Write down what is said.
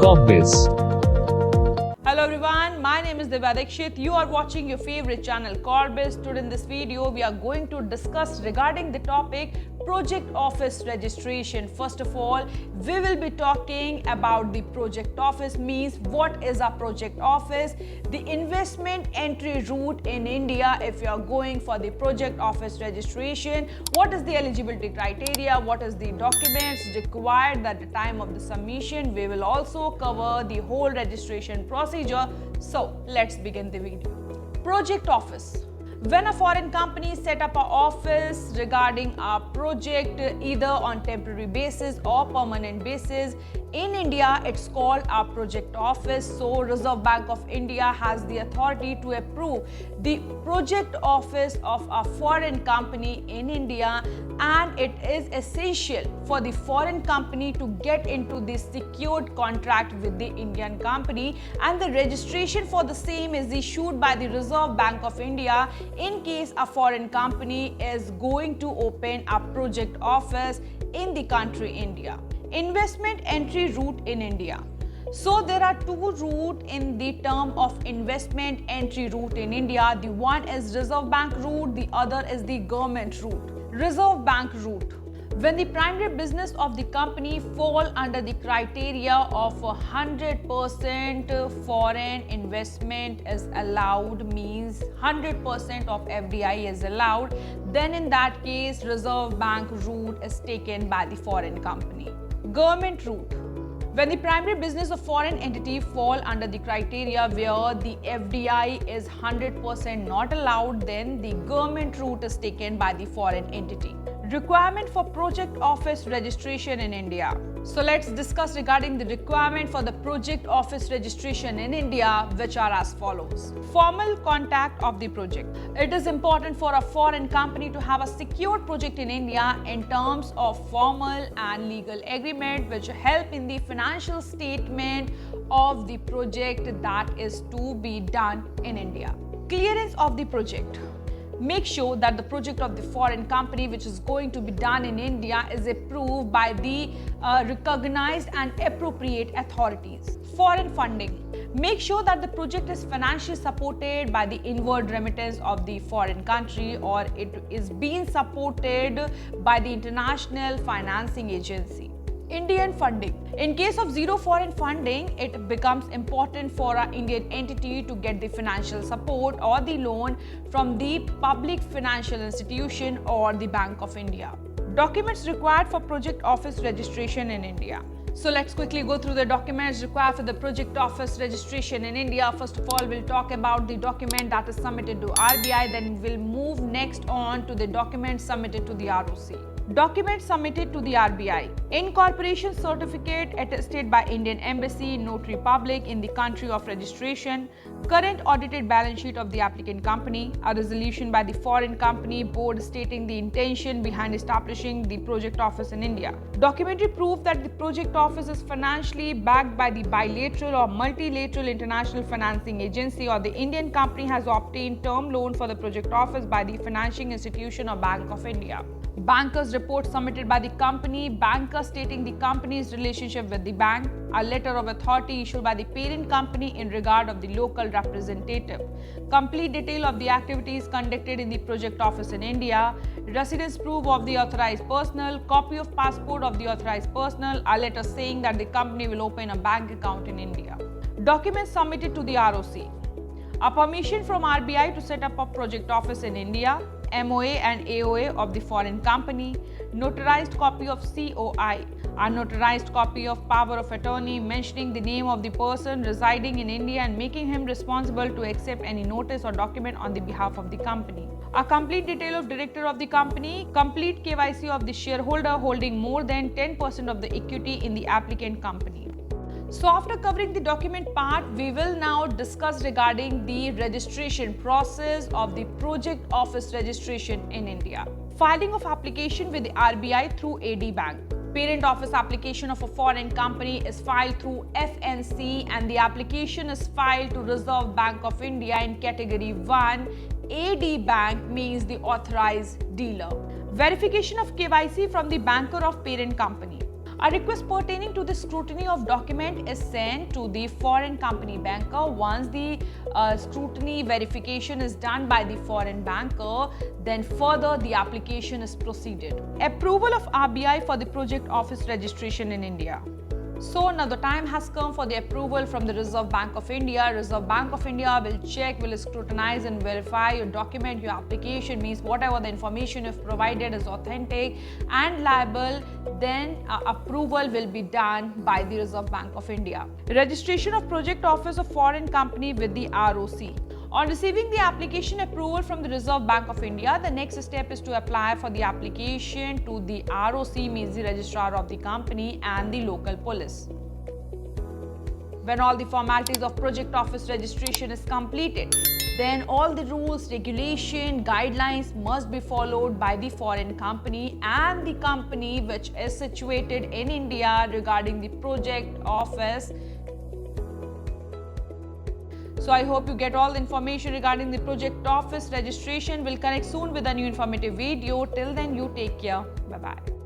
Corpbiz. Hello everyone, my name is Divya Dikshit. You are watching your favorite channel Corpbiz. Today in this video, we are going to discuss regarding the topic Project Office registration. First of all, we will be talking about the Project Office, means what is a Project Office, the investment entry route in India if you are going for the Project Office registration, what is the eligibility criteria, what is the documents required at the time of the submission. We will also cover the whole registration procedure. So let's begin the video. Project Office. When a foreign company set up an office regarding a project either on temporary basis or permanent basis in India, it's called a project office. So Reserve Bank of India has the authority to approve the project office of a foreign company in India, and it is essential for the foreign company to get into the secured contract with the Indian company, and the registration for the same is issued by the Reserve Bank of India in case a foreign company is going to open a project office in the country India. Investment entry route in India. So there are two routes in the term of investment entry route in India. The one is Reserve Bank route, the other is the government route. Reserve Bank route. When the primary business of the company fall under the criteria of 100% foreign investment is allowed, means 100% of FDI is allowed, then in that case Reserve Bank route is taken by the foreign company. Government route. When the primary business of foreign entity fall under the criteria where the FDI is 100% not allowed, then the government route is taken by the foreign entity. Requirement for project office registration in India. So let's discuss regarding the requirement for the project office registration in India, which are as follows. Formal contact of the project. It is important for a foreign company to have a secured project in India in terms of formal and legal agreement which help in the financial statement of the project that is to be done in India. Clearance of the project. Make sure that the project of the foreign company which is going to be done in India is approved by the recognized and appropriate authorities. Foreign funding. Make sure that the project is financially supported by the inward remittance of the foreign country, or it is being supported by the international financing agency. Indian funding. In case of zero foreign funding, it becomes important for an Indian entity to get the financial support or the loan from the public financial institution or the Bank of India. Documents required for project office registration in India. So let's quickly go through the documents required for the project office registration in India. First of all, we'll talk about the document that is submitted to RBI, then we'll move next on to the document submitted to the ROC. Documents submitted to the RBI. Incorporation certificate attested by Indian Embassy, Notary Public in the country of registration, current audited balance sheet of the applicant company, a resolution by the foreign company board stating the intention behind establishing the project office in India. Documentary proof that the project office is financially backed by the bilateral or multilateral international financing agency, or the Indian company has obtained term loan for the project office by the financing institution or Bank of India. Bankers report submitted by the company, banker stating the company's relationship with the bank, a letter of authority issued by the parent company in regard of the local representative, complete detail of the activities conducted in the project office in India, residence proof of the authorized personnel, copy of passport of the authorized personnel, a letter saying that the company will open a bank account in India. Documents submitted to the ROC. A permission from RBI to set up a project office in India, MOA and AOA of the foreign company, notarized copy of COI, a notarized copy of power of attorney mentioning the name of the person residing in India and making him responsible to accept any notice or document on the behalf of the company. A complete detail of director of the company, complete KYC of the shareholder holding more than 10% of the equity in the applicant company. So after covering the document part, we will now discuss regarding the registration process of the project office registration in India. Filing of application with the RBI through AD Bank. Parent office application of a foreign company is filed through FNC and the application is filed to Reserve Bank of India in category 1. AD Bank means the authorized dealer. Verification of KYC from the banker of parent company. A request pertaining to the scrutiny of document is sent to the foreign company banker. Once the scrutiny verification is done by the foreign banker, then further the application is proceeded. Approval of RBI for the project office registration in India. So now the time has come for the approval from the Reserve Bank of India. Reserve Bank of India will check, will scrutinize and verify your document, your application, means whatever the information you've provided is authentic and liable, then approval will be done by the Reserve Bank of India. Registration of project office of foreign company with the ROC. On receiving the application approval from the Reserve Bank of India, the next step is to apply for the application to the ROC, means the registrar of the company, and the local police. When all the formalities of project office registration is completed, then all the rules, regulation, guidelines must be followed by the foreign company and the company which is situated in India regarding the project office. So I hope you get all the information regarding the project office registration. We'll connect soon with a new informative video. Till then, you take care. Bye-bye.